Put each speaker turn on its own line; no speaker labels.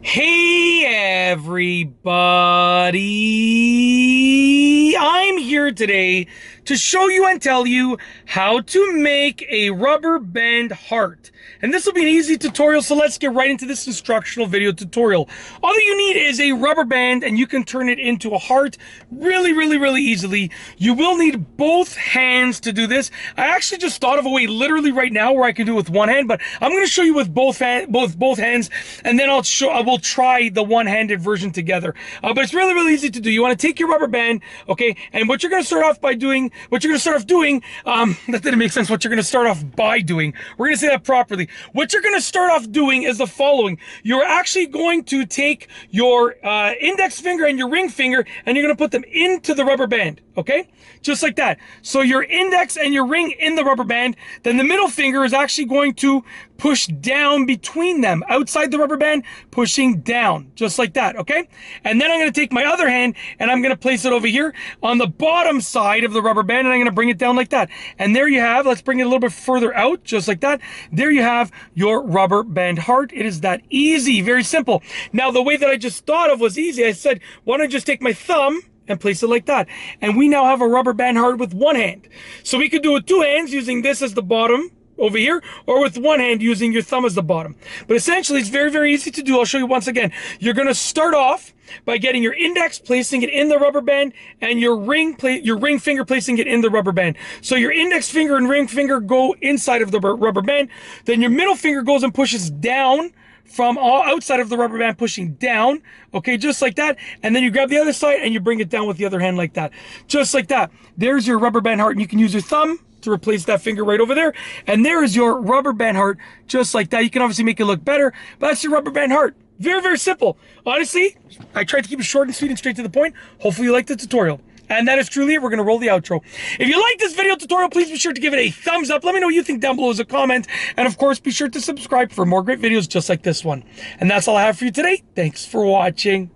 Hey everybody! I'm here today to show you and tell you how to make a rubber band heart. And this will be an easy tutorial, so let's get right into this instructional video tutorial. All you need is a rubber band and you can turn it into a heart really easily. You will need both hands to do this. I actually just thought of a way literally right now where I can do it with one hand, but I'm going to show you with both hands, and then I will try the one-handed version together. But it's really easy to do. You want to take your rubber band, okay, and what you're going to start off doing, that didn't make sense. What you're going to start off by doing, we're going to say that properly. What you're going to start off doing is the following. You're actually going to take your index finger and your ring finger, and you're going to put them into the rubber band, okay? Just like that. So your index and your ring in the rubber band, then the middle finger is actually going to push down between them, outside the rubber band, pushing down, just like that, okay? And then I'm going to take my other hand, and I'm going to place it over here on the bottom side of the rubber band, and I'm going to bring it down like that. And there you have, let's bring it a little bit further out, just like that. There you have your rubber band heart. It is that easy, very simple. Now, the way that I just thought of was easy. I said, why don't I just take my thumb and place it like that? And we now have a rubber band heart with one hand. So we could do it with two hands using this as the bottom over here, or with one hand using your thumb as the bottom. But essentially, it's very easy to do. I'll show you once again. You're going to start off by getting your index, placing it in the rubber band, and your ring finger placing it in the rubber band. So your index finger and ring finger go inside of the rubber band. Then your middle finger goes and pushes down from all outside of the rubber band, pushing down, okay, just like that. And then you grab the other side and you bring it down with the other hand like that, just like that. There's your rubber band heart, and you can use your thumb to replace that finger right over there. And there is your rubber band heart, just like that. You can obviously make it look better, but that's your rubber band heart. Very simple. Honestly, I tried to keep it short and sweet and straight to the point. Hopefully you liked the tutorial. And that is truly it. We're going to roll the outro. If you like this video tutorial, please be sure to give it a thumbs up. Let me know what you think down below as a comment. And of course, be sure to subscribe for more great videos just like this one. And that's all I have for you today. Thanks for watching.